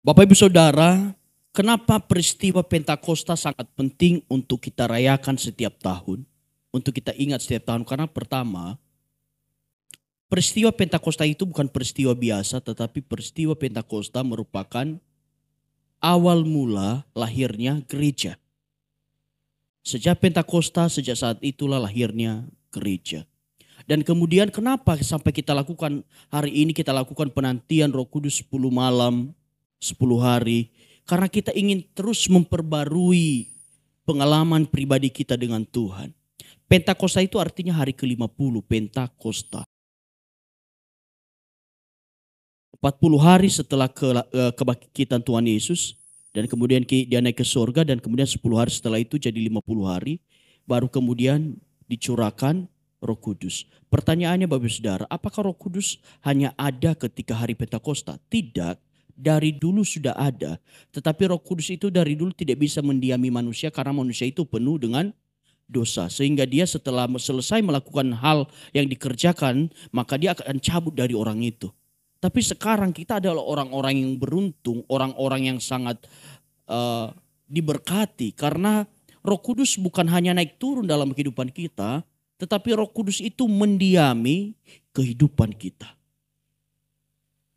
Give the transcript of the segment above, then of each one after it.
Bapak Ibu Saudara, kenapa peristiwa Pentakosta sangat penting untuk kita rayakan setiap tahun? Untuk kita ingat setiap tahun. Karena pertama, peristiwa Pentakosta itu bukan peristiwa biasa, tetapi peristiwa Pentakosta merupakan awal mula lahirnya gereja. Sejak Pentakosta, sejak saat itulah lahirnya gereja. Dan kemudian kenapa sampai kita lakukan hari ini, kita lakukan penantian Roh Kudus 10 malam, 10 hari. Karena kita ingin terus memperbarui pengalaman pribadi kita dengan Tuhan. Pentakosta itu artinya hari ke-50, Pentakosta. 40 hari setelah kebangkitan Tuhan Yesus. Dan kemudian dia naik ke surga, dan kemudian 10 hari setelah itu jadi 50 hari. Baru kemudian dicurahkan Roh Kudus. Pertanyaannya Bapak Saudara, apakah Roh Kudus hanya ada ketika hari Pentakosta? Tidak, dari dulu sudah ada. Tetapi Roh Kudus itu dari dulu tidak bisa mendiami manusia karena manusia itu penuh dengan dosa. Sehingga dia setelah selesai melakukan hal yang dikerjakan, maka dia akan cabut dari orang itu. Tapi sekarang kita adalah orang-orang yang beruntung, orang-orang yang sangat diberkati. Karena Roh Kudus bukan hanya naik turun dalam kehidupan kita, tetapi Roh Kudus itu mendiami kehidupan kita.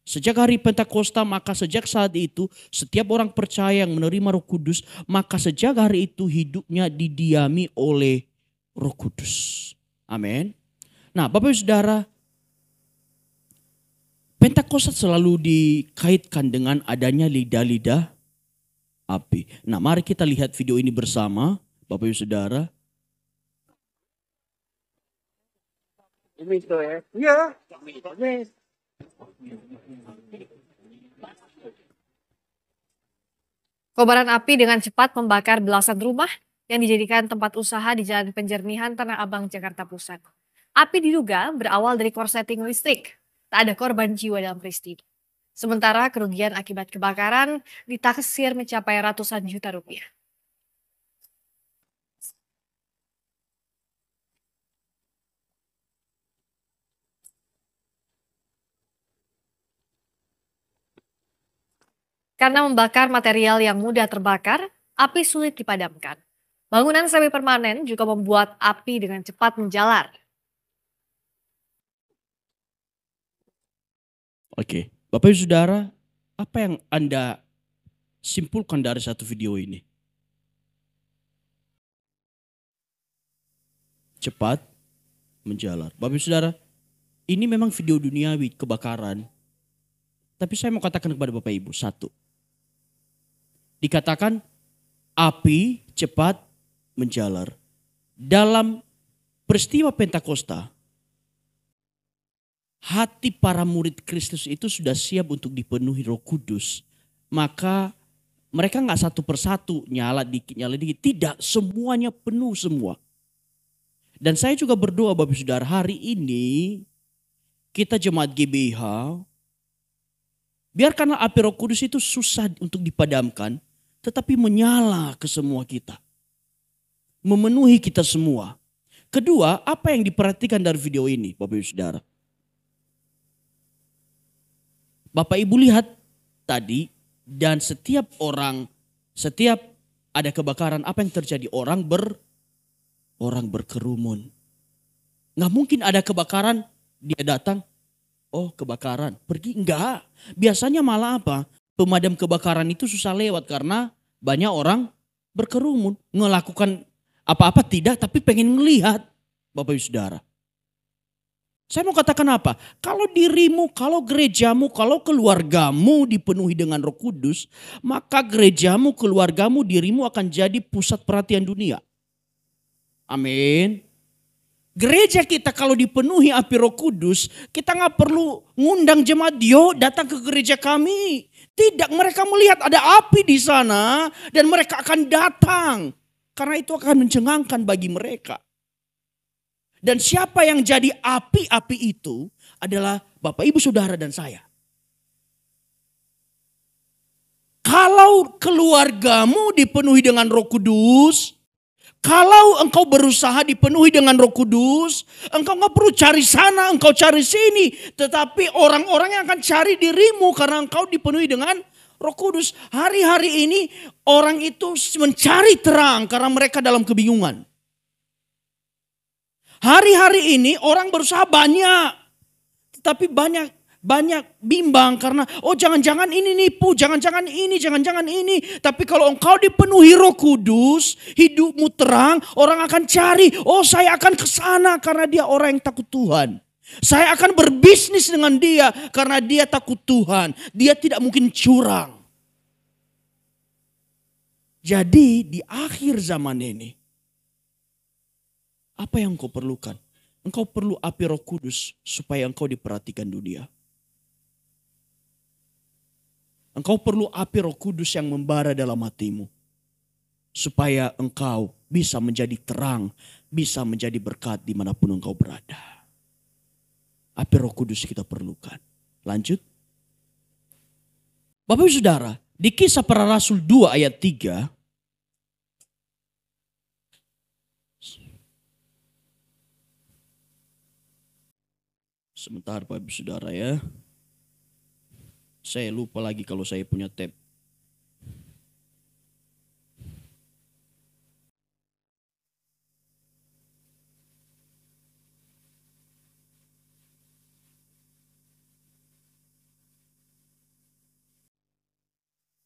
Sejak hari Pentakosta, maka sejak saat itu setiap orang percaya yang menerima Roh Kudus, maka sejak hari itu hidupnya didiami oleh Roh Kudus. Amin. Nah, Bapak Ibu Saudara, Pentakosta selalu dikaitkan dengan adanya lidah-lidah api. Nah, mari kita lihat video ini bersama, Bapak Ibu Saudara. Iya. Kobaran api dengan cepat membakar belasan rumah yang dijadikan tempat usaha di Jalan Penjernihan Tanah Abang, Jakarta Pusat. Api diduga berawal dari korsleting listrik. Tak ada korban jiwa dalam peristiwa. Sementara kerugian akibat kebakaran ditaksir mencapai ratusan juta rupiah. Karena membakar material yang mudah terbakar, api sulit dipadamkan. Bangunan semi permanen juga membuat api dengan cepat menjalar. Oke, Bapak Ibu Saudara, apa yang Anda simpulkan dari satu video ini? Cepat menjalar. Bapak Ibu Saudara, ini memang video duniawi kebakaran. Tapi saya mau katakan kepada Bapak Ibu, satu. Dikatakan api cepat menjalar. Dalam peristiwa Pentakosta, hati para murid Kristus itu sudah siap untuk dipenuhi Roh Kudus. Maka mereka nggak satu persatu nyala dikit. Tidak, semuanya penuh semua. Dan saya juga berdoa Bapak Saudara, hari ini kita jemaat GBH, biarkanlah api Roh Kudus itu susah untuk dipadamkan, tetapi menyala ke semua kita. Memenuhi kita semua. Kedua, apa yang diperhatikan dari video ini Bapak Ibu Saudara? Bapak Ibu lihat tadi, dan setiap ada kebakaran, apa yang terjadi? Orang berkerumun. Nggak mungkin ada kebakaran, dia datang, oh kebakaran, pergi. Enggak. Biasanya malah apa? Pemadam kebakaran itu susah lewat karena banyak orang berkerumun. Melakukan apa-apa tidak, tapi pengen melihat Bapak Ibu Saudara. Saya mau katakan apa? Kalau dirimu, kalau gerejamu, kalau keluargamu dipenuhi dengan Roh Kudus, maka gerejamu, keluargamu, dirimu akan jadi pusat perhatian dunia. Amin. Gereja kita kalau dipenuhi api Roh Kudus, kita gak perlu ngundang jemaat, yuk datang ke gereja kami. Tidak, mereka melihat ada api di sana dan mereka akan datang. Karena itu akan mencengangkan bagi mereka. Dan siapa yang jadi api-api itu adalah Bapak Ibu Saudara dan saya. Kalau keluargamu dipenuhi dengan Roh Kudus, kalau engkau berusaha dipenuhi dengan Roh Kudus, engkau gak perlu cari sana, engkau cari sini. Tetapi orang-orang yang akan cari dirimu karena engkau dipenuhi dengan Roh Kudus, hari-hari ini orang itu mencari terang karena mereka dalam kebingungan. Hari-hari ini orang berusaha banyak, tetapi banyak bimbang karena jangan-jangan ini nipu, jangan-jangan ini. Tapi kalau engkau dipenuhi Roh Kudus, hidupmu terang, orang akan cari, saya akan ke sana karena dia orang yang takut Tuhan. Saya akan berbisnis dengan dia karena dia takut Tuhan. Dia tidak mungkin curang. Jadi di akhir zaman ini, apa yang engkau perlukan? Engkau perlu api Roh Kudus supaya engkau diperhatikan dunia. Engkau perlu api Roh Kudus yang membara dalam hatimu. Supaya engkau bisa menjadi terang, bisa menjadi berkat dimanapun engkau berada. Api Roh Kudus kita perlukan. Lanjut. Bapak Ibu Saudara, di Kisah Para Rasul 2 ayat 3. Sebentar Bapak Ibu Saudara ya. Saya lupa lagi kalau saya punya tab.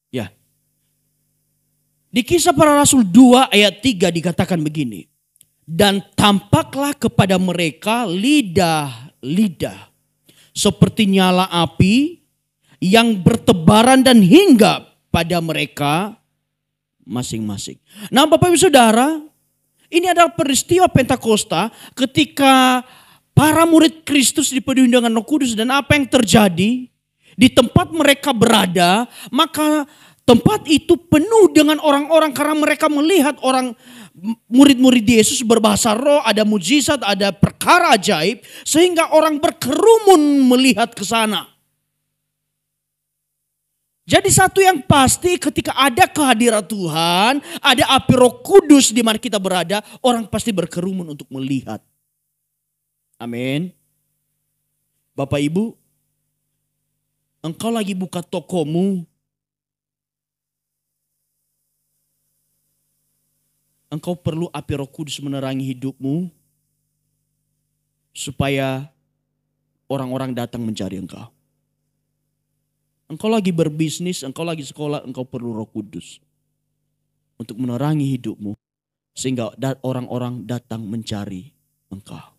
Ya. Di Kisah Para Rasul 2 ayat 3 dikatakan begini. Dan tampaklah kepada mereka lidah-lidah seperti nyala api yang bertebaran dan hinggap pada mereka masing-masing. Nah Bapak Ibu Saudara, ini adalah peristiwa Pentakosta ketika para murid Kristus dipenuhi dengan Roh Kudus, dan apa yang terjadi di tempat mereka berada, maka tempat itu penuh dengan orang-orang karena mereka melihat orang murid-murid Yesus berbahasa roh, ada mujizat, ada perkara ajaib, sehingga orang berkerumun melihat ke sana. Jadi satu yang pasti, ketika ada kehadiran Tuhan, ada api Roh Kudus di mana kita berada, orang pasti berkerumun untuk melihat. Amin. Bapak Ibu, engkau lagi buka tokomu, engkau perlu api Roh Kudus menerangi hidupmu supaya orang-orang datang mencari engkau. Engkau lagi berbisnis, engkau lagi sekolah, engkau perlu Roh Kudus untuk menerangi hidupmu sehingga orang-orang datang mencari engkau.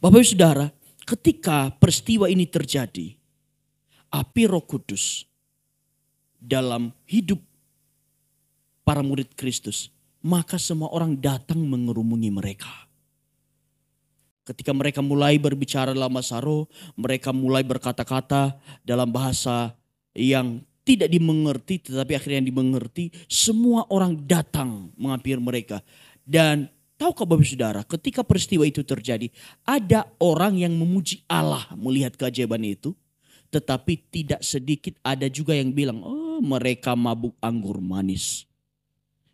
Bapak Ibu Saudara, ketika peristiwa ini terjadi, api Roh Kudus dalam hidup para murid Kristus, maka semua orang datang mengerumuni mereka. Ketika mereka mulai berbicara dalam bahasa roh, mereka mulai berkata-kata dalam bahasa yang tidak dimengerti, tetapi akhirnya dimengerti. Semua orang datang menghampiri mereka. Dan tahukah Bapak Saudara, ketika peristiwa itu terjadi, ada orang yang memuji Allah melihat keajaiban itu. Tetapi tidak sedikit ada juga yang bilang, mereka mabuk anggur manis.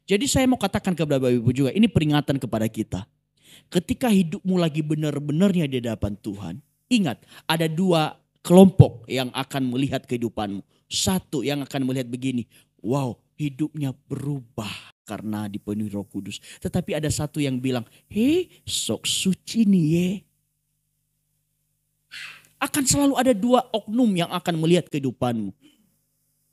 Jadi saya mau katakan kepada Bapak Ibu juga, ini peringatan kepada kita. Ketika hidupmu lagi benar-benarnya di hadapan Tuhan, ingat ada dua kelompok yang akan melihat kehidupanmu. Satu yang akan melihat begini, wow, hidupnya berubah karena dipenuhi Roh Kudus. Tetapi ada satu yang bilang, sok suci nih ye. Akan selalu ada dua oknum yang akan melihat kehidupanmu.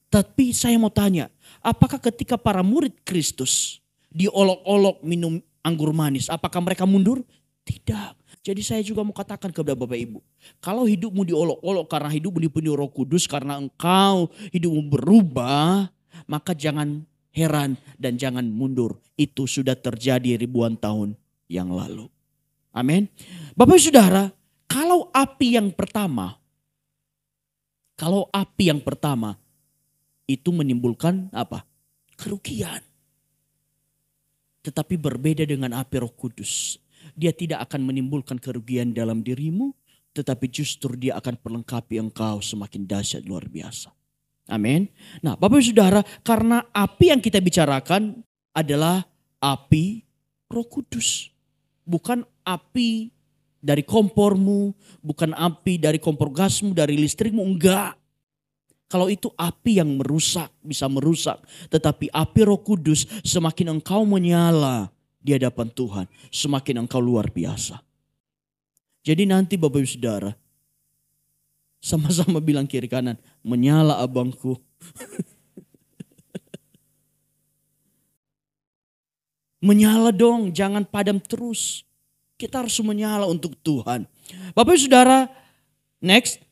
Tapi saya mau tanya, apakah ketika para murid Kristus diolok-olok minum anggur manis, apakah mereka mundur? Tidak. Jadi saya juga mau katakan kepada Bapak Ibu, kalau hidupmu diolok-olok karena hidupmu dipenuhi Roh Kudus, karena engkau hidupmu berubah, maka jangan heran dan jangan mundur. Itu sudah terjadi ribuan tahun yang lalu. Amin. Bapak Ibu Saudara, kalau api yang pertama itu menimbulkan apa? Kerugian. Tetapi berbeda dengan api Roh Kudus. Dia tidak akan menimbulkan kerugian dalam dirimu, tetapi justru dia akan perlengkapi engkau semakin dahsyat luar biasa. Amin. Nah Bapak Ibu Saudara, karena api yang kita bicarakan adalah api Roh Kudus. Bukan api dari kompormu, bukan api dari kompor gasmu, dari listrikmu, enggak. Kalau itu api yang merusak, bisa merusak. Tetapi api Roh Kudus semakin engkau menyala di hadapan Tuhan, semakin engkau luar biasa. Jadi nanti Bapak Ibu Saudara, sama-sama bilang kiri kanan, menyala abangku. Menyala dong, jangan padam terus. Kita harus menyala untuk Tuhan. Bapak Ibu Saudara, next.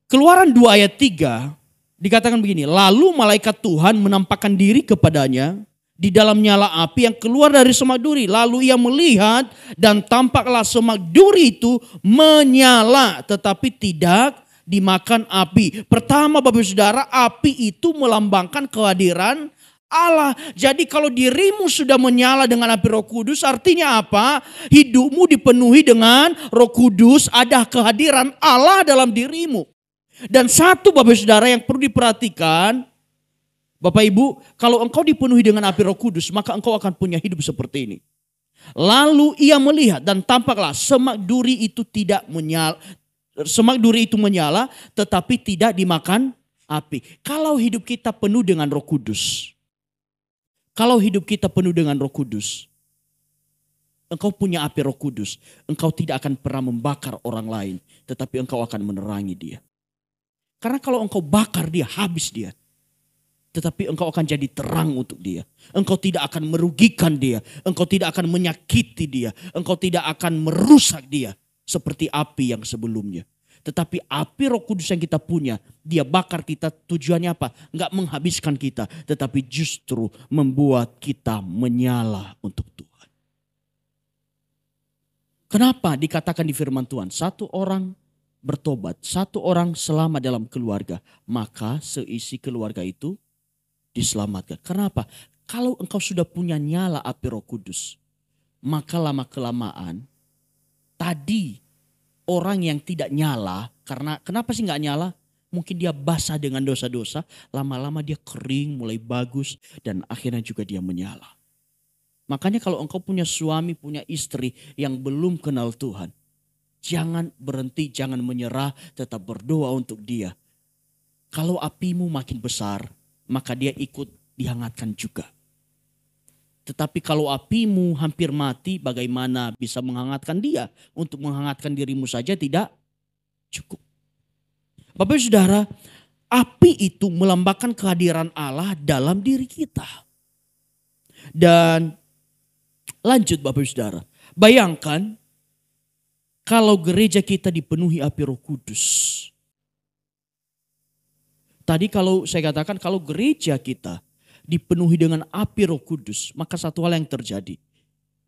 Keluaran 2 ayat 3 dikatakan begini. Lalu malaikat Tuhan menampakkan diri kepadanya di dalam nyala api yang keluar dari semak duri. Lalu ia melihat dan tampaklah semak duri itu menyala tetapi tidak dimakan api. Pertama Bapak Ibu Saudara, api itu melambangkan kehadiran Allah. Jadi kalau dirimu sudah menyala dengan api Roh Kudus, artinya apa? Hidupmu dipenuhi dengan Roh Kudus, ada kehadiran Allah dalam dirimu. Dan satu Bapak Ibu Saudara yang perlu diperhatikan, Bapak Ibu, kalau engkau dipenuhi dengan api Roh Kudus, maka engkau akan punya hidup seperti ini. Lalu ia melihat dan tampaklah semak duri itu menyala, tetapi tidak dimakan api. Kalau hidup kita penuh dengan Roh Kudus, engkau punya api Roh Kudus, engkau tidak akan pernah membakar orang lain, tetapi engkau akan menerangi dia. Karena kalau engkau bakar dia, habis dia. Tetapi engkau akan jadi terang untuk dia. Engkau tidak akan merugikan dia. Engkau tidak akan menyakiti dia. Engkau tidak akan merusak dia. Seperti api yang sebelumnya. Tetapi api Roh Kudus yang kita punya, dia bakar kita, tujuannya apa? Enggak menghabiskan kita. Tetapi justru membuat kita menyala untuk Tuhan. Kenapa dikatakan di firman Tuhan? Satu orang bertobat, satu orang selamat dalam keluarga, maka seisi keluarga itu diselamatkan. Kenapa? Kalau engkau sudah punya nyala api Roh Kudus, maka lama-kelamaan tadi orang yang tidak nyala, karena kenapa sih nggak nyala? Mungkin dia basah dengan dosa-dosa, lama-lama dia kering, mulai bagus, dan akhirnya juga dia menyala. Makanya kalau engkau punya suami, punya istri yang belum kenal Tuhan, jangan berhenti, jangan menyerah, tetap berdoa untuk dia. Kalau apimu makin besar, maka dia ikut dihangatkan juga. Tetapi kalau apimu hampir mati, bagaimana bisa menghangatkan dia? Untuk menghangatkan dirimu saja tidak cukup. Bapak Ibu Saudara, api itu melambangkan kehadiran Allah dalam diri kita. Dan lanjut Bapak Ibu Saudara, bayangkan kalau gereja kita dipenuhi api Roh Kudus. Tadi kalau saya katakan kalau gereja kita dipenuhi dengan api Roh Kudus, maka satu hal yang terjadi.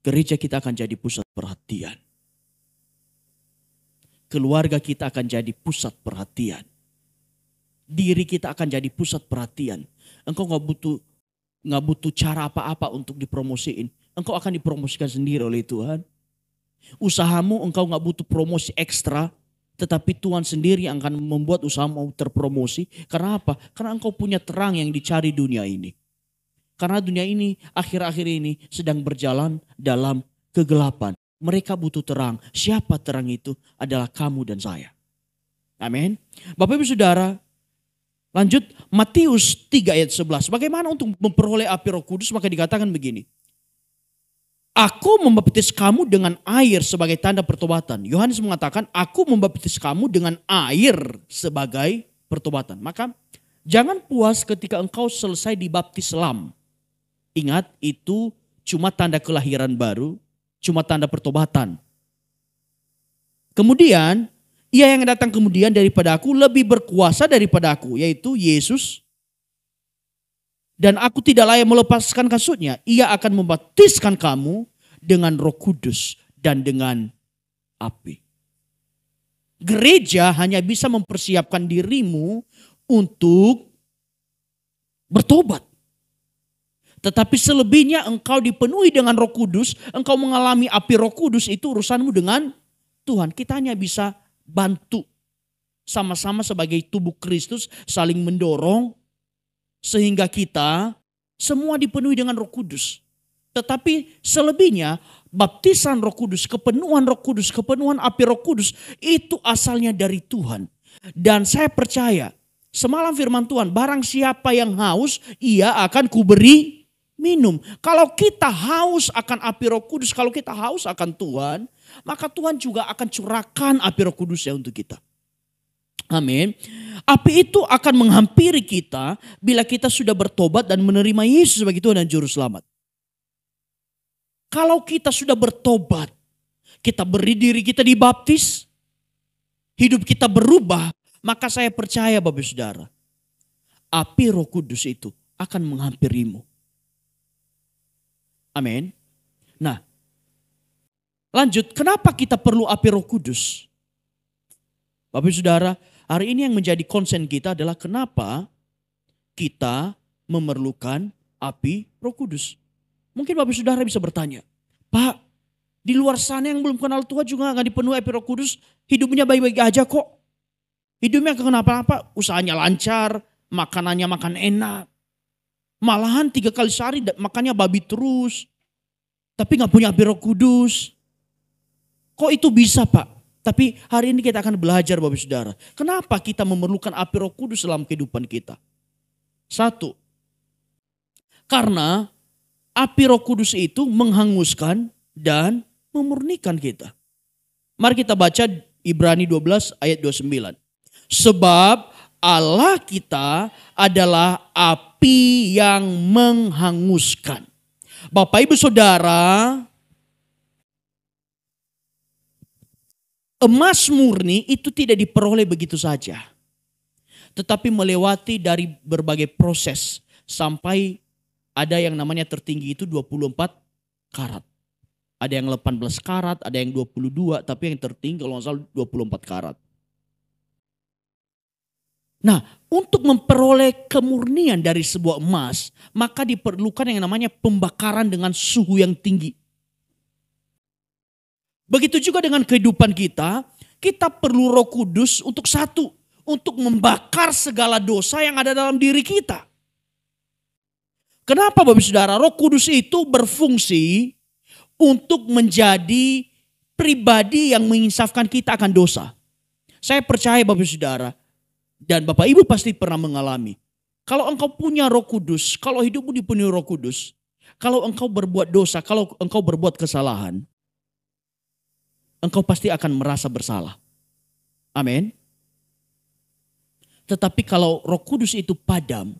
Gereja kita akan jadi pusat perhatian. Keluarga kita akan jadi pusat perhatian. Diri kita akan jadi pusat perhatian. Engkau nggak butuh cara apa-apa untuk dipromosiin. Engkau akan dipromosikan sendiri oleh Tuhan. Usahamu engkau gak butuh promosi ekstra, tetapi Tuhan sendiri yang akan membuat usahamu terpromosi. Karena apa? Karena engkau punya terang yang dicari dunia ini. Karena dunia ini akhir-akhir ini sedang berjalan dalam kegelapan. Mereka butuh terang. Siapa terang itu? Adalah kamu dan saya. Amin. Bapak Ibu Saudara, lanjut Matius 3 ayat 11. Bagaimana untuk memperoleh api Roh Kudus? Maka dikatakan begini. Aku membaptis kamu dengan air sebagai tanda pertobatan. Yohanes mengatakan, aku membaptis kamu dengan air sebagai pertobatan. Maka jangan puas ketika engkau selesai dibaptis selam. Ingat, itu cuma tanda kelahiran baru, cuma tanda pertobatan. Kemudian, ia yang datang kemudian daripada aku lebih berkuasa daripada aku, yaitu Yesus. Dan aku tidak layak melepaskan kasutnya. Ia akan membaptiskan kamu dengan Roh Kudus dan dengan api. Gereja hanya bisa mempersiapkan dirimu untuk bertobat. Tetapi selebihnya engkau dipenuhi dengan Roh Kudus, engkau mengalami api Roh Kudus, itu urusanmu dengan Tuhan. Kita hanya bisa bantu sama-sama sebagai tubuh Kristus, saling mendorong sehingga kita semua dipenuhi dengan Roh Kudus. Tetapi selebihnya baptisan Roh Kudus, kepenuhan Roh Kudus, kepenuhan api Roh Kudus itu asalnya dari Tuhan. Dan saya percaya, semalam firman Tuhan, barang siapa yang haus, ia akan kuberi minum. Kalau kita haus akan api Roh Kudus, kalau kita haus akan Tuhan, maka Tuhan juga akan curahkan api Roh Kudus-Nya untuk kita. Amin. Api itu akan menghampiri kita bila kita sudah bertobat dan menerima Yesus sebagai Tuhan dan Juru Selamat. Kalau kita sudah bertobat, kita beri diri kita dibaptis, hidup kita berubah, maka saya percaya Bapak Saudara, api Roh Kudus itu akan menghampirimu. Amin. Nah, lanjut, kenapa kita perlu api Roh Kudus? Bapak Saudara, hari ini yang menjadi konsen kita adalah kenapa kita memerlukan api Roh Kudus. Mungkin Bapak Saudara bisa bertanya, Pak, di luar sana yang belum kenal Tuhan juga gak dipenuhi api Roh Kudus, hidupnya baik-baik aja kok. Hidupnya kenapa-napa, usahanya lancar, makanannya makan enak. Malahan 3 kali sehari makannya babi terus. Tapi gak punya api Roh Kudus. Kok itu bisa Pak? Tapi hari ini kita akan belajar Bapak Saudara. Kenapa kita memerlukan api Roh Kudus dalam kehidupan kita? 1. Karena api Roh Kudus itu menghanguskan dan memurnikan kita. Mari kita baca Ibrani 12 ayat 29. Sebab Allah kita adalah api yang menghanguskan. Bapak Ibu Saudara, emas murni itu tidak diperoleh begitu saja. Tetapi melewati dari berbagai proses sampai ada yang namanya tertinggi itu 24 karat. Ada yang 18 karat, ada yang 22, tapi yang tertinggi kalau nggak salah 24 karat. Nah, untuk memperoleh kemurnian dari sebuah emas, maka diperlukan yang namanya pembakaran dengan suhu yang tinggi. Begitu juga dengan kehidupan kita, kita perlu Roh Kudus untuk satu, untuk membakar segala dosa yang ada dalam diri kita. Kenapa Bapak Saudara? Roh Kudus itu berfungsi untuk menjadi pribadi yang menginsafkan kita akan dosa. Saya percaya Bapak Saudara, dan Bapak Ibu pasti pernah mengalami. Kalau engkau punya Roh Kudus, kalau hidupmu dipenuhi Roh Kudus, kalau engkau berbuat dosa, kalau engkau berbuat kesalahan, engkau pasti akan merasa bersalah. Amin. Tetapi kalau Roh Kudus itu padam,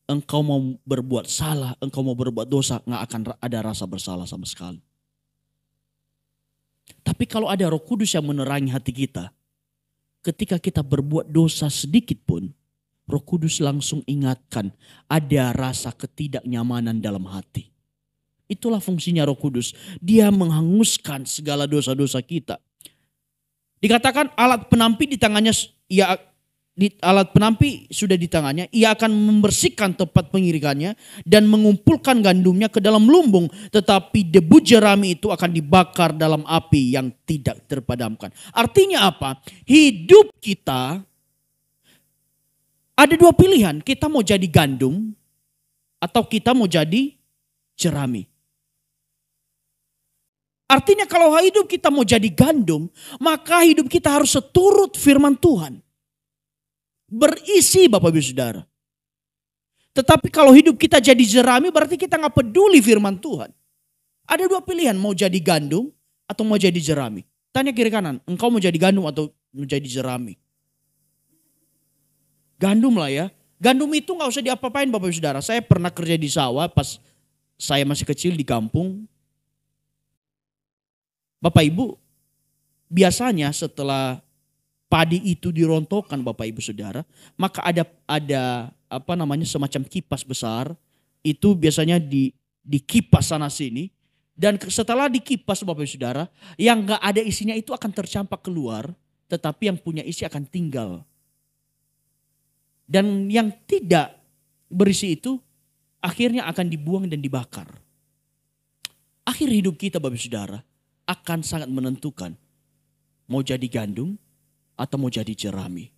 engkau mau berbuat salah, engkau mau berbuat dosa, gak akan ada rasa bersalah sama sekali. Tapi kalau ada Roh Kudus yang menerangi hati kita, ketika kita berbuat dosa sedikit pun, Roh Kudus langsung ingatkan ada rasa ketidaknyamanan dalam hati. Itulah fungsinya Roh Kudus. Dia menghanguskan segala dosa-dosa kita. Dikatakan alat penampi di tangannya, alat penampi sudah di tangannya, ia akan membersihkan tempat pengirikannya dan mengumpulkan gandumnya ke dalam lumbung. Tetapi debu jerami itu akan dibakar dalam api yang tidak terpadamkan. Artinya apa? Hidup kita ada 2 pilihan. Kita mau jadi gandum atau kita mau jadi jerami. Artinya kalau hidup kita mau jadi gandum, maka hidup kita harus seturut firman Tuhan. Berisi Bapak Ibu Saudara. Tetapi kalau hidup kita jadi jerami berarti kita gak peduli firman Tuhan. Ada 2 pilihan, mau jadi gandum atau mau jadi jerami. Tanya kiri kanan, engkau mau jadi gandum atau mau jadi jerami? Gandum lah ya. Gandum itu gak usah diapa-apain Bapak Ibu Saudara. Saya pernah kerja di sawah pas saya masih kecil di kampung. Bapak Ibu, biasanya setelah padi itu dirontokkan Bapak Ibu Saudara, maka ada semacam kipas besar, itu biasanya dikipas sana sini, dan setelah dikipas Bapak Ibu Saudara, yang gak ada isinya itu akan tercampak keluar, tetapi yang punya isi akan tinggal. Dan yang tidak berisi itu akhirnya akan dibuang dan dibakar. Akhir hidup kita Bapak Ibu Saudara akan sangat menentukan mau jadi gandum atau mau jadi jerami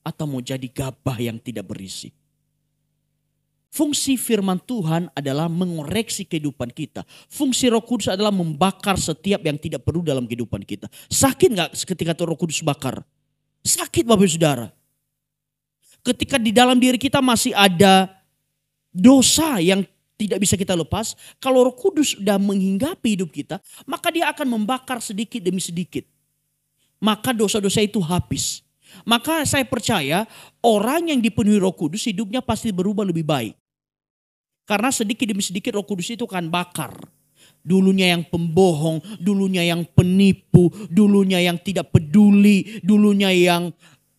atau mau jadi gabah yang tidak berisi. Fungsi firman Tuhan adalah mengoreksi kehidupan kita. Fungsi Roh Kudus adalah membakar setiap yang tidak perlu dalam kehidupan kita. Sakit gak ketika Roh Kudus bakar? Sakit Bapak Ibu Saudara. Ketika di dalam diri kita masih ada dosa yang tidak bisa kita lepas, kalau Roh Kudus sudah menghinggapi hidup kita, maka dia akan membakar sedikit demi sedikit. Maka dosa-dosa itu habis. Maka saya percaya orang yang dipenuhi Roh Kudus hidupnya pasti berubah lebih baik. Karena sedikit demi sedikit Roh Kudus itu akan bakar. Dulunya yang pembohong, dulunya yang penipu, dulunya yang tidak peduli, dulunya yang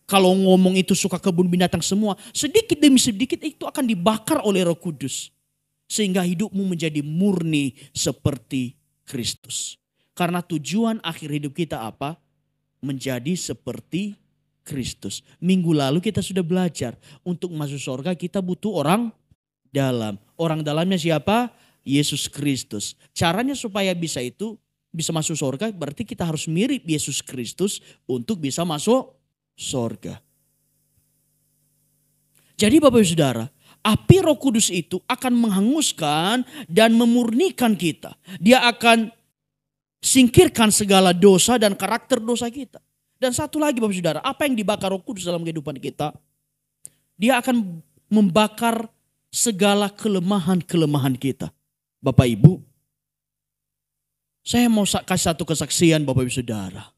kalau ngomong itu suka kebun binatang semua. Sedikit demi sedikit itu akan dibakar oleh Roh Kudus. Sehingga hidupmu menjadi murni seperti Kristus. Karena tujuan akhir hidup kita apa? Menjadi seperti Kristus. Minggu lalu kita sudah belajar. Untuk masuk surga kita butuh orang dalam. Orang dalamnya siapa? Yesus Kristus. Caranya supaya bisa masuk surga berarti kita harus mirip Yesus Kristus untuk bisa masuk surga. Jadi Bapak Ibu Saudara, api Roh Kudus itu akan menghanguskan dan memurnikan kita. Dia akan singkirkan segala dosa dan karakter dosa kita. Dan satu lagi Bapak Ibu Saudara, apa yang dibakar Roh Kudus dalam kehidupan kita? Dia akan membakar segala kelemahan-kelemahan kita. Bapak Ibu, saya mau kasih satu kesaksian Bapak Ibu Saudara.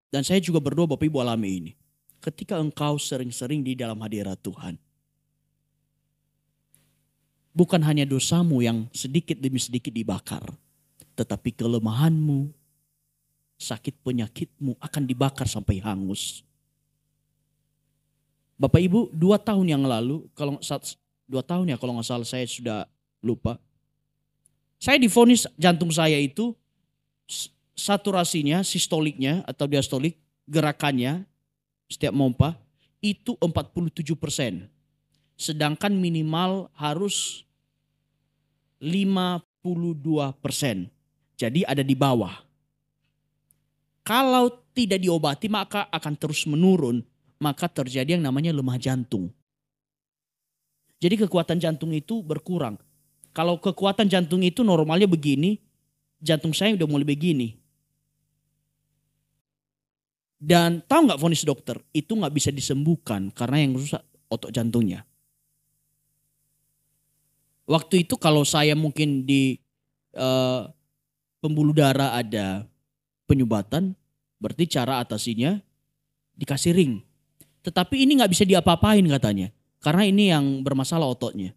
Dan saya juga berdoa Bapak Ibu alami ini. Ketika engkau sering-sering di dalam hadirat Tuhan. Bukan hanya dosamu yang sedikit demi sedikit dibakar. Tetapi kelemahanmu, sakit penyakitmu akan dibakar sampai hangus. Bapak Ibu 2 tahun yang lalu, 2 tahun ya kalau nggak salah, saya sudah lupa. Saya divonis jantung saya itu saturasinya, sistoliknya atau diastolik, gerakannya setiap mompa itu 47%. Sedangkan minimal harus 52%. Jadi ada di bawah. Kalau tidak diobati maka akan terus menurun. Maka terjadi yang namanya lemah jantung. Jadi kekuatan jantung itu berkurang. Kalau kekuatan jantung itu normalnya begini, jantung saya udah mulai begini. Dan tahu nggak vonis dokter, itu nggak bisa disembuhkan karena yang rusak otot jantungnya. Waktu itu kalau saya mungkin di pembuluh darah ada penyumbatan, berarti cara atasinya dikasih ring. Tetapi ini nggak bisa diapa-apain katanya, karena ini yang bermasalah ototnya.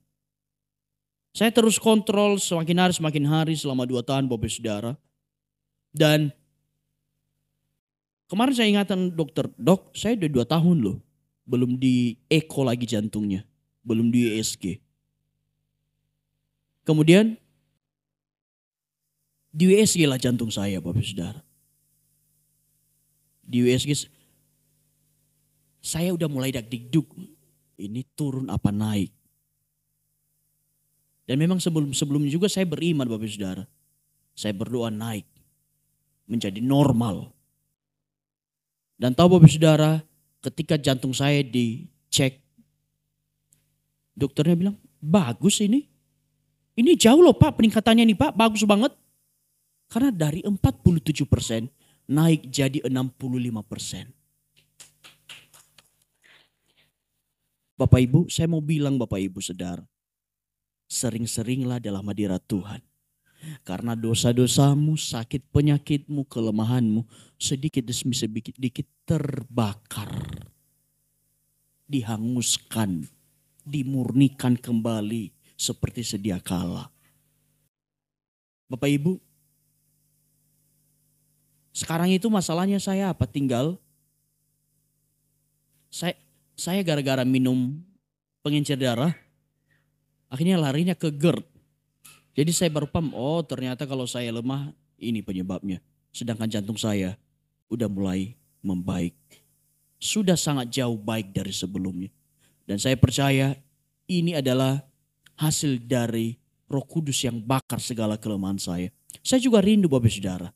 Saya terus kontrol semakin hari selama 2 tahun Bapak Saudara. Dan kemarin saya ingatkan dokter, dok saya udah 2 tahun loh. Belum di eko lagi jantungnya. Belum di USG. Kemudian di USG lah jantung saya Bapak Saudara. Di USG saya udah mulai dak-dikduk. Ini turun apa naik. Dan memang sebelumnya juga saya beriman Bapak Saudara. Saya berdoa naik. Menjadi normal. Dan tahu Bapak Saudara, ketika jantung saya dicek, dokternya bilang, bagus ini. Ini jauh loh Pak peningkatannya nih Pak, bagus banget. Karena dari 47% naik jadi 65%. Bapak Ibu, saya mau bilang Bapak Ibu Saudara, sering-seringlah dalam hadirat Tuhan. Karena dosa-dosamu, sakit penyakitmu, kelemahanmu sedikit demi sedikit terbakar. Dihanguskan, dimurnikan kembali seperti sedia kala. Bapak Ibu, sekarang itu masalahnya saya apa? Tinggal saya gara-gara minum pengencer darah, akhirnya larinya ke GERD. Jadi saya baru paham, oh ternyata kalau saya lemah ini penyebabnya. Sedangkan jantung saya udah mulai membaik. Sudah sangat jauh baik dari sebelumnya. Dan saya percaya ini adalah hasil dari Roh Kudus yang bakar segala kelemahan saya. Saya juga rindu Bapak Saudara.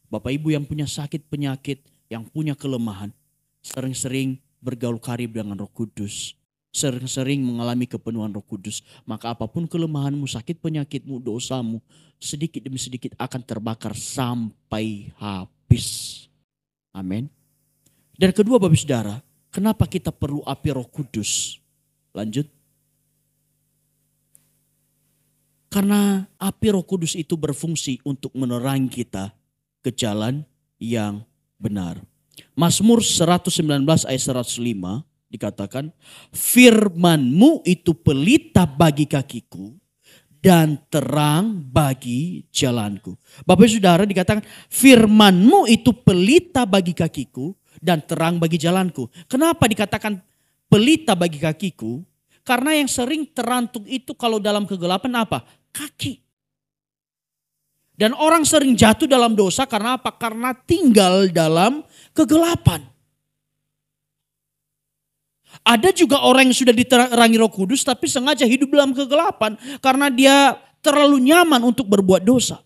Bapak Ibu yang punya sakit penyakit, yang punya kelemahan. Sering-sering bergaul karib dengan Roh Kudus. Sering-sering mengalami kepenuhan Roh Kudus. Maka apapun kelemahanmu, sakit penyakitmu, dosamu, sedikit demi sedikit akan terbakar sampai habis. Amin. Dan kedua Bapak Saudara, kenapa kita perlu api Roh Kudus? Lanjut. Karena api Roh Kudus itu berfungsi untuk menerangi kita ke jalan yang benar. Mazmur 119 ayat 105 dikatakan, firman-Mu itu pelita bagi kakiku dan terang bagi jalanku. Bapak Saudara, dikatakan firman-Mu itu pelita bagi kakiku dan terang bagi jalanku. Kenapa dikatakan pelita bagi kakiku? Karena yang sering terantuk itu kalau dalam kegelapan apa? Kaki. Dan orang sering jatuh dalam dosa karena apa? Karena tinggal dalam kegelapan. Ada juga orang yang sudah diterangi Roh Kudus tapi sengaja hidup dalam kegelapan karena dia terlalu nyaman untuk berbuat dosa.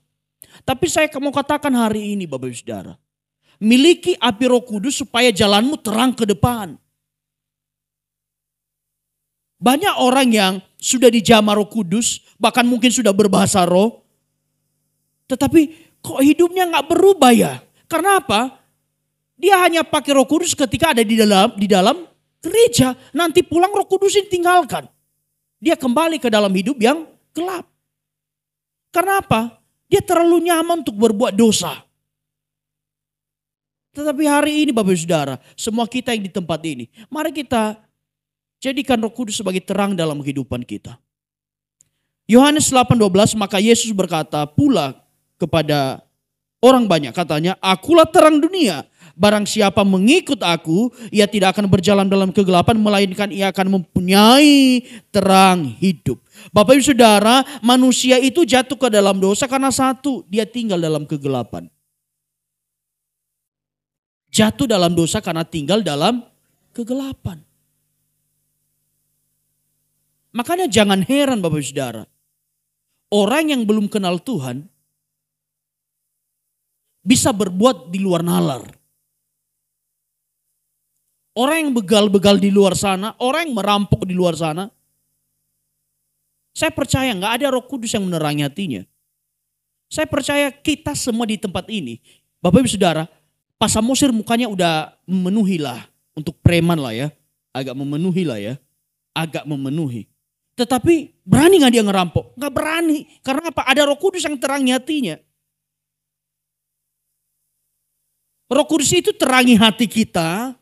Tapi saya mau katakan hari ini Bapak Ibu Saudara, miliki api Roh Kudus supaya jalanmu terang ke depan. Banyak orang yang sudah dijamah Roh Kudus, bahkan mungkin sudah berbahasa roh, tetapi kok hidupnya nggak berubah ya? Karena apa? Dia hanya pakai Roh Kudus ketika ada di dalam gereja. Nanti pulang Roh Kudus ditinggalkan. Dia kembali ke dalam hidup yang gelap. Karena apa? Dia terlalu nyaman untuk berbuat dosa. Tetapi hari ini Bapak Saudara, semua kita yang di tempat ini, mari kita jadikan Roh Kudus sebagai terang dalam kehidupan kita. Yohanes 8:12, maka Yesus berkata pula kepada orang banyak, katanya, akulah terang dunia. Barang siapa mengikut aku, ia tidak akan berjalan dalam kegelapan, melainkan ia akan mempunyai terang hidup. Bapak Ibu Saudara, manusia itu jatuh ke dalam dosa karena satu, dia tinggal dalam kegelapan. Jatuh dalam dosa karena tinggal dalam kegelapan. Makanya jangan heran Bapak Ibu Saudara, orang yang belum kenal Tuhan bisa berbuat di luar nalar. Orang yang begal-begal di luar sana, orang yang merampok di luar sana, saya percaya nggak ada Roh Kudus yang menerangi hatinya. Saya percaya kita semua di tempat ini, Bapak Ibu Saudara, Pak Samosir mukanya udah memenuhi lah, untuk preman lah ya, agak memenuhi lah ya, agak memenuhi. Tetapi berani gak dia ngerampok? Gak berani. Karena apa? Ada Roh Kudus yang terangi hatinya. Roh Kudus itu terangi hati kita.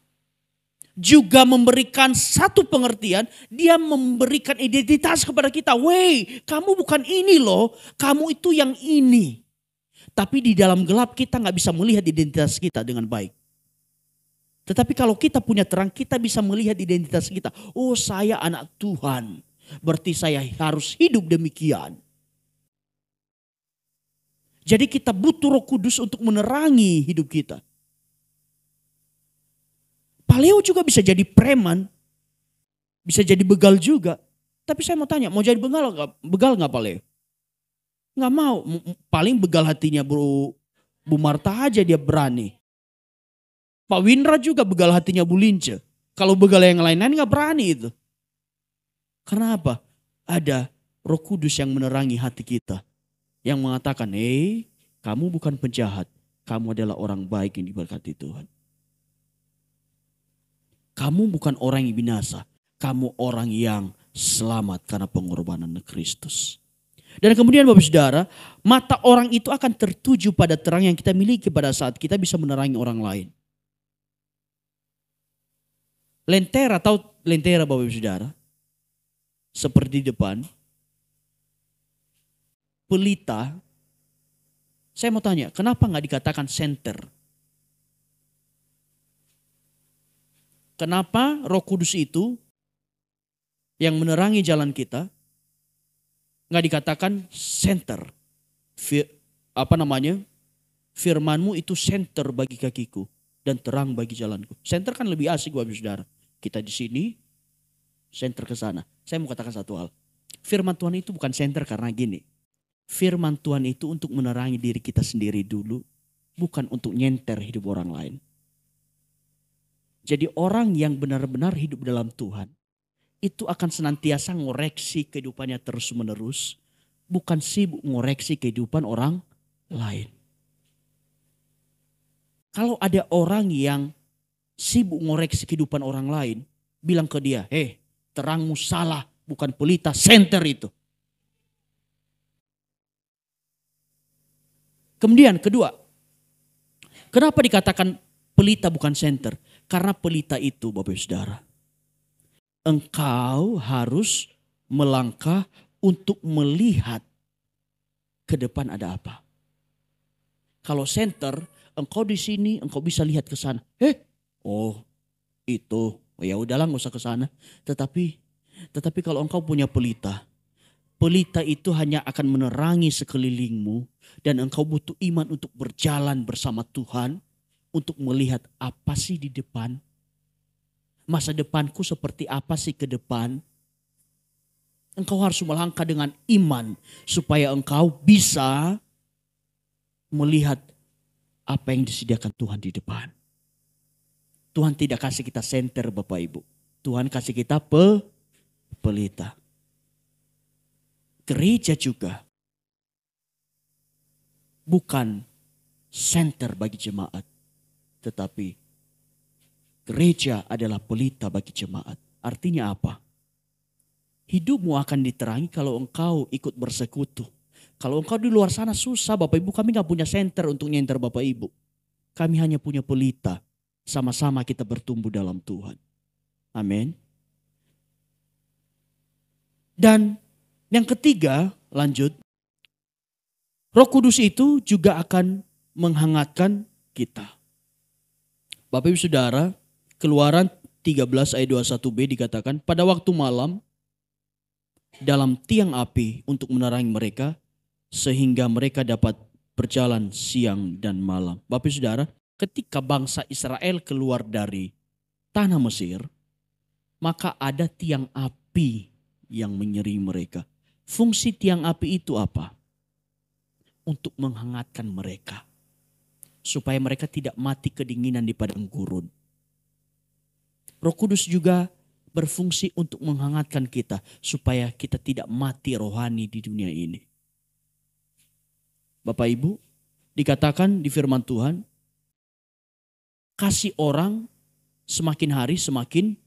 Juga memberikan satu pengertian. Dia memberikan identitas kepada kita. Wey, kamu bukan ini loh. Kamu itu yang ini. Tapi di dalam gelap kita gak bisa melihat identitas kita dengan baik. Tetapi kalau kita punya terang, kita bisa melihat identitas kita. Oh, saya anak Tuhan. Berarti saya harus hidup demikian. Jadi kita butuh Roh Kudus untuk menerangi hidup kita. Pak Leo juga bisa jadi preman. Bisa jadi begal juga. Tapi saya mau tanya, mau jadi begal gak Pak Leo? Gak mau. Paling begal hatinya Bu Marta aja dia berani. Pak Windra juga begal hatinya Bu Lince. Kalau begal yang lain-lain gak berani itu. Karena apa? Ada Roh Kudus yang menerangi hati kita. Yang mengatakan, kamu bukan penjahat. Kamu adalah orang baik yang diberkati Tuhan. Kamu bukan orang yang binasa. Kamu orang yang selamat karena pengorbanan Kristus. Dan kemudian Bapak Saudara, mata orang itu akan tertuju pada terang yang kita miliki pada saat kita bisa menerangi orang lain. Lentera, tahu lentera Bapak Saudara? Seperti depan, pelita. Saya mau tanya, kenapa nggak dikatakan senter? Kenapa Roh Kudus itu yang menerangi jalan kita nggak dikatakan senter? Firman-Mu itu senter bagi kakiku dan terang bagi jalanku. Senter kan lebih asik Bapak Saudara. Kita di sini, senter ke sana. Saya mau katakan satu hal. Firman Tuhan itu bukan senter karena gini. Firman Tuhan itu untuk menerangi diri kita sendiri dulu. Bukan untuk nyenter hidup orang lain. Jadi orang yang benar-benar hidup dalam Tuhan. Itu akan senantiasa ngoreksi kehidupannya terus menerus. Bukan sibuk ngoreksi kehidupan orang lain. Kalau ada orang yang sibuk ngoreksi kehidupan orang lain, bilang ke dia, terangmu salah, bukan pelita, senter itu. Kemudian kedua, kenapa dikatakan pelita bukan senter? Karena pelita itu, Bapak Ibu Saudara, engkau harus melangkah untuk melihat ke depan ada apa. Kalau senter, engkau di sini, engkau bisa lihat ke sana. Itu, ya udahlah nggak usah ke sana. Tetapi kalau engkau punya pelita, pelita itu hanya akan menerangi sekelilingmu dan engkau butuh iman untuk berjalan bersama Tuhan untuk melihat apa sih di depan. Masa depanku seperti apa sih ke depan? Engkau harus melangkah dengan iman supaya engkau bisa melihat apa yang disediakan Tuhan di depan. Tuhan tidak kasih kita senter Bapak Ibu. Tuhan kasih kita pelita. Gereja juga bukan senter bagi jemaat. Tetapi gereja adalah pelita bagi jemaat. Artinya apa? Hidupmu akan diterangi kalau engkau ikut bersekutu. Kalau engkau di luar sana susah Bapak Ibu, kami gak punya senter untuk nyenter Bapak Ibu. Kami hanya punya pelita. Sama-sama kita bertumbuh dalam Tuhan. Amin. Dan yang ketiga, lanjut. Roh Kudus itu juga akan menghangatkan kita. Bapak Ibu Saudara, Keluaran 13 ayat 21b dikatakan, pada waktu malam dalam tiang api untuk menerangi mereka sehingga mereka dapat berjalan siang dan malam. Bapak Ibu Saudara, ketika bangsa Israel keluar dari tanah Mesir, maka ada tiang api yang menyeri mereka. Fungsi tiang api itu apa? Untuk menghangatkan mereka. Supaya mereka tidak mati kedinginan di padang gurun. Roh Kudus juga berfungsi untuk menghangatkan kita. Supaya kita tidak mati rohani di dunia ini. Bapak Ibu, dikatakan di firman Tuhan, kasih orang semakin hari semakin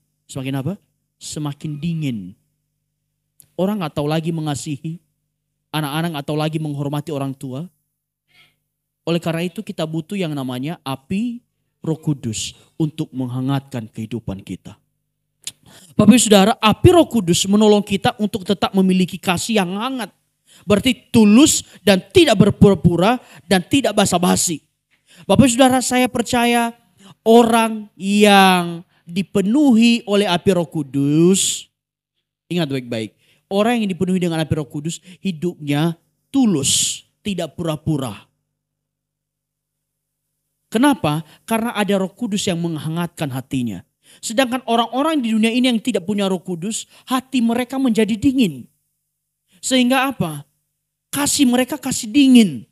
apa? Semakin dingin. Orang gak tahu lagi mengasihi. Anak-anak gak tahu lagi menghormati orang tua. Oleh karena itu kita butuh yang namanya api Roh Kudus untuk menghangatkan kehidupan kita. Bapak Ibu Saudara, api Roh Kudus menolong kita untuk tetap memiliki kasih yang hangat. Berarti tulus dan tidak berpura-pura dan tidak basa-basi. Bapak Ibu Saudara, saya percaya orang yang dipenuhi oleh api Roh Kudus, ingat baik-baik. Orang yang dipenuhi dengan api Roh Kudus hidupnya tulus, tidak pura-pura. Kenapa? Karena ada Roh Kudus yang menghangatkan hatinya. Sedangkan orang-orang di dunia ini yang tidak punya Roh Kudus, hati mereka menjadi dingin. Sehingga apa? Kasih mereka kasih dingin.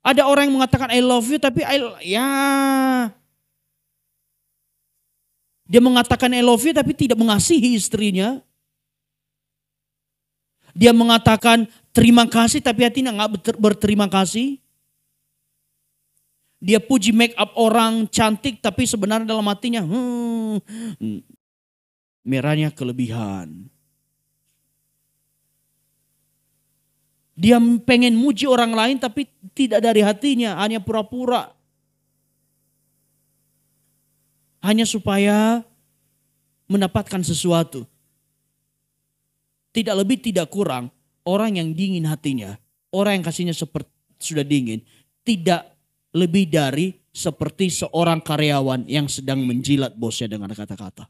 Ada orang yang mengatakan I love you tapi dia mengatakan I love you tapi tidak mengasihi istrinya. Dia mengatakan terima kasih tapi hatinya gak berterima kasih. Dia puji make up orang cantik tapi sebenarnya dalam hatinya merahnya kelebihan. Dia pengen muji orang lain tapi tidak dari hatinya, hanya pura-pura. Hanya supaya mendapatkan sesuatu. Tidak lebih tidak kurang, orang yang dingin hatinya, orang yang kasihnya sudah dingin, tidak lebih dari seperti seorang karyawan yang sedang menjilat bosnya dengan kata-kata.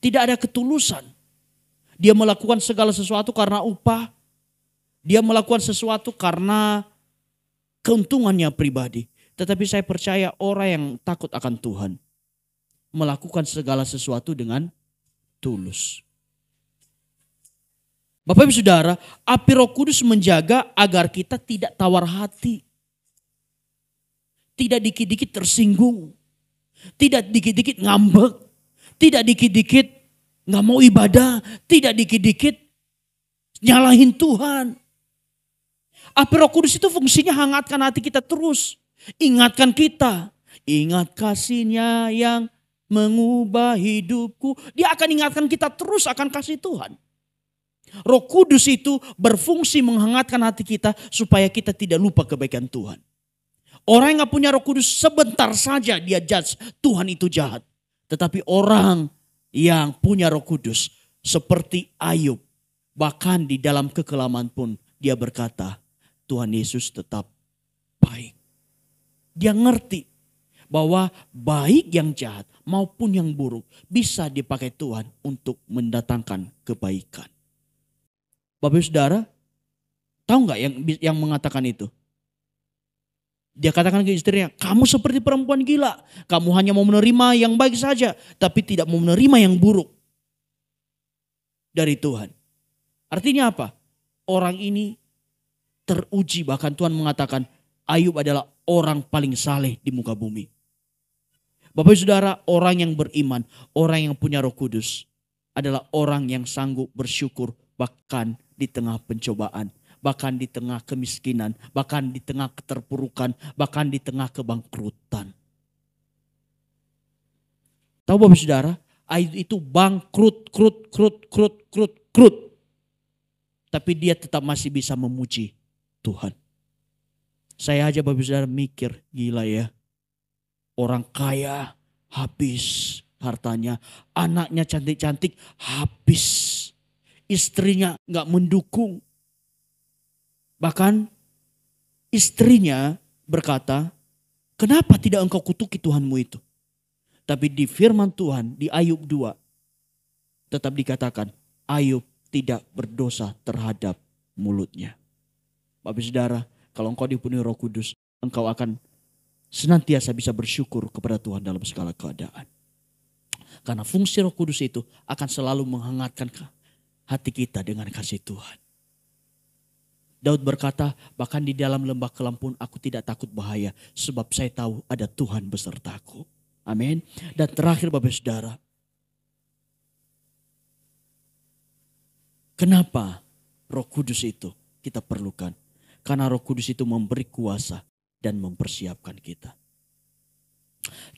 Tidak ada ketulusan. Dia melakukan segala sesuatu karena upah. Dia melakukan sesuatu karena keuntungannya pribadi. Tetapi saya percaya orang yang takut akan Tuhan melakukan segala sesuatu dengan tulus. Bapak Ibu Saudara, api Roh Kudus menjaga agar kita tidak tawar hati. Tidak dikit-dikit tersinggung. Tidak dikit-dikit ngambek. Tidak dikit-dikit gak mau ibadah. Tidak dikit-dikit nyalahin Tuhan. Api Roh Kudus itu fungsinya hangatkan hati kita terus. Ingatkan kita. Ingat kasih-Nya yang mengubah hidupku. Dia akan ingatkan kita terus akan kasih Tuhan. Roh Kudus itu berfungsi menghangatkan hati kita supaya kita tidak lupa kebaikan Tuhan. Orang yang gak punya Roh Kudus sebentar saja dia judge Tuhan itu jahat. Tetapi orang yang punya Roh Kudus seperti Ayub, bahkan di dalam kekelaman pun dia berkata, Tuhan Yesus tetap baik. Dia ngerti bahwa baik yang jahat maupun yang buruk bisa dipakai Tuhan untuk mendatangkan kebaikan. Bapak Ibu Saudara, tahu nggak yang mengatakan itu? Dia katakan ke istrinya, kamu seperti perempuan gila. Kamu hanya mau menerima yang baik saja, tapi tidak mau menerima yang buruk dari Tuhan. Artinya apa? Orang ini teruji, bahkan Tuhan mengatakan Ayub adalah orang paling saleh di muka bumi. Bapak Ibu Saudara, orang yang beriman, orang yang punya Roh Kudus adalah orang yang sanggup bersyukur bahkan di tengah pencobaan, bahkan di tengah kemiskinan, bahkan di tengah keterpurukan, bahkan di tengah kebangkrutan. Tahu Bapak Saudara, Ayub itu bangkrut, krut. Tapi dia tetap masih bisa memuji Tuhan. Saya aja Bapak Saudara mikir, gila ya. Orang kaya habis hartanya, anaknya cantik-cantik habis. Istrinya gak mendukung. Bahkan istrinya berkata, kenapa tidak engkau kutuki Tuhanmu itu? Tapi di firman Tuhan di Ayub 2 tetap dikatakan Ayub tidak berdosa terhadap mulutnya. Bapak Saudara, kalau engkau dipenuhi Roh Kudus, engkau akan senantiasa bisa bersyukur kepada Tuhan dalam segala keadaan. Karena fungsi Roh Kudus itu akan selalu menghangatkan hati kita dengan kasih Tuhan. Daud berkata, bahkan di dalam lembah kelam pun aku tidak takut bahaya, sebab saya tahu ada Tuhan besertaku. Amin. Dan terakhir Bapak Saudara, kenapa Roh Kudus itu kita perlukan? Karena Roh Kudus itu memberi kuasa dan mempersiapkan kita.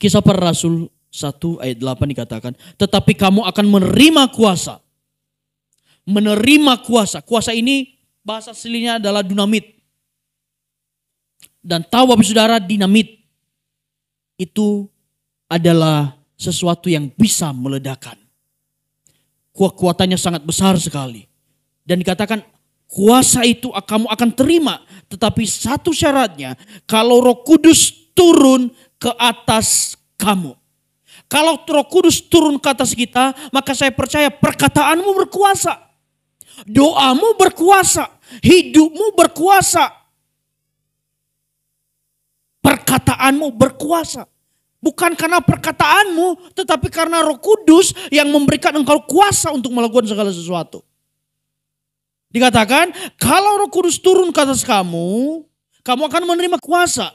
Kisah Para Rasul 1 ayat 8 dikatakan, tetapi kamu akan menerima kuasa. Menerima kuasa. Kuasa ini bahasa aslinya adalah dunamit. Dan tahu Bapak Saudara, dinamit itu adalah sesuatu yang bisa meledakan. Kekuatannya sangat besar sekali. Dan dikatakan kuasa itu kamu akan terima. Tetapi satu syaratnya, kalau Roh Kudus turun ke atas kamu. Kalau Roh Kudus turun ke atas kita, maka saya percaya perkataanmu berkuasa. Doamu berkuasa, hidupmu berkuasa, perkataanmu berkuasa. Bukan karena perkataanmu, tetapi karena Roh Kudus yang memberikan engkau kuasa untuk melakukan segala sesuatu. Dikatakan, kalau Roh Kudus turun ke atas kamu, kamu akan menerima kuasa.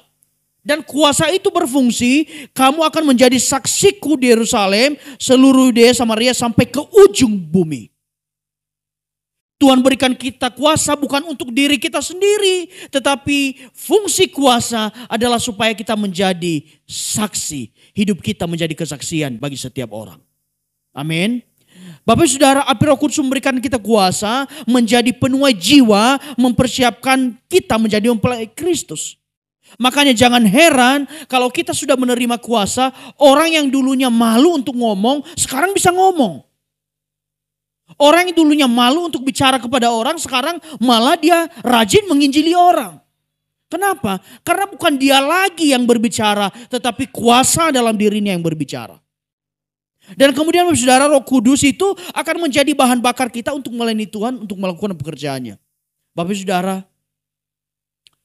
Dan kuasa itu berfungsi, kamu akan menjadi saksiku di Yerusalem, seluruh Yudea, Samaria, sampai ke ujung bumi. Tuhan berikan kita kuasa bukan untuk diri kita sendiri. Tetapi fungsi kuasa adalah supaya kita menjadi saksi. Hidup kita menjadi kesaksian bagi setiap orang. Amin. Bapak Saudara, api Roh Kudus memberikan kita kuasa menjadi penuai jiwa, mempersiapkan kita menjadi mempelai Kristus. Makanya jangan heran kalau kita sudah menerima kuasa, orang yang dulunya malu untuk ngomong, sekarang bisa ngomong. Orang yang dulunya malu untuk bicara kepada orang, sekarang malah dia rajin menginjili orang. Kenapa? Karena bukan dia lagi yang berbicara, tetapi kuasa dalam dirinya yang berbicara. Dan kemudian Saudara, Roh Kudus itu akan menjadi bahan bakar kita untuk melayani Tuhan, untuk melakukan pekerjaannya. Bapak Saudara,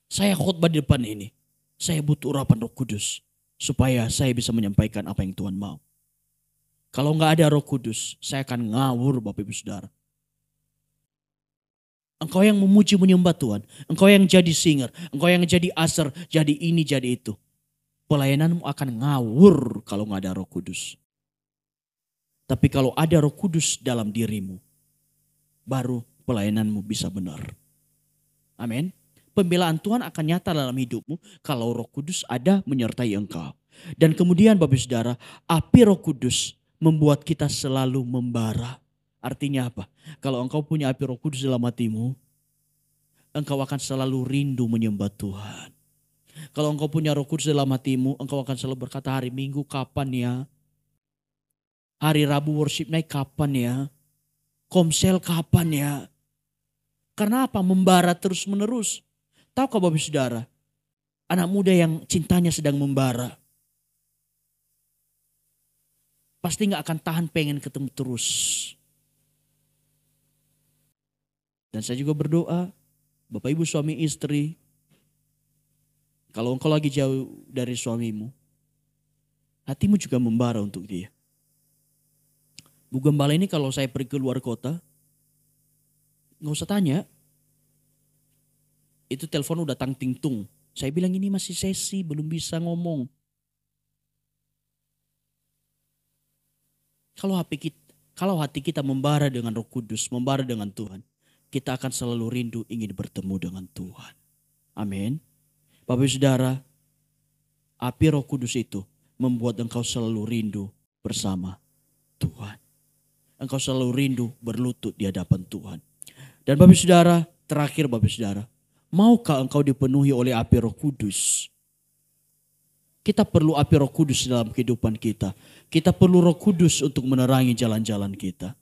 saya khotbah di depan ini. Saya butuh urapan Roh Kudus supaya saya bisa menyampaikan apa yang Tuhan mau. Kalau nggak ada Roh Kudus, saya akan ngawur Bapak Ibu Saudara. Engkau yang memuji menyembah Tuhan, engkau yang jadi singer, engkau yang jadi aser, jadi ini, jadi itu. Pelayananmu akan ngawur kalau nggak ada Roh Kudus. Tapi kalau ada Roh Kudus dalam dirimu, baru pelayananmu bisa benar. Amin. Pembelaan Tuhan akan nyata dalam hidupmu kalau Roh Kudus ada menyertai engkau. Dan kemudian Bapak Saudara, api Roh Kudus membuat kita selalu membara. Artinya apa? Kalau engkau punya api Roh Kudus dalam hatimu, engkau akan selalu rindu menyembah Tuhan. Kalau engkau punya Roh Kudus dalam hatimu, engkau akan selalu berkata, hari Minggu kapan ya? Hari Rabu worship night kapan ya? Komsel kapan ya? Karena apa? Membara terus menerus. Tahukah Bapak Saudara? Anak muda yang cintanya sedang membara. Pasti gak akan tahan pengen ketemu terus. Dan saya juga berdoa, Bapak Ibu suami istri, kalau engkau lagi jauh dari suamimu, hatimu juga membara untuk dia. Bu Gembala ini kalau saya pergi ke luar kota, gak usah tanya. Itu telepon udah tang ting tung. Saya bilang ini masih sesi, belum bisa ngomong. Kalau hati kita membara dengan Roh Kudus, membara dengan Tuhan, kita akan selalu rindu ingin bertemu dengan Tuhan. Amin. Bapak Saudara, api Roh Kudus itu membuat engkau selalu rindu bersama Tuhan. Engkau selalu rindu berlutut di hadapan Tuhan. Dan Bapak Saudara, terakhir Bapak Saudara, maukah engkau dipenuhi oleh api Roh Kudus? Kita perlu api Roh Kudus dalam kehidupan kita. Kita perlu Roh Kudus untuk menerangi jalan-jalan kita.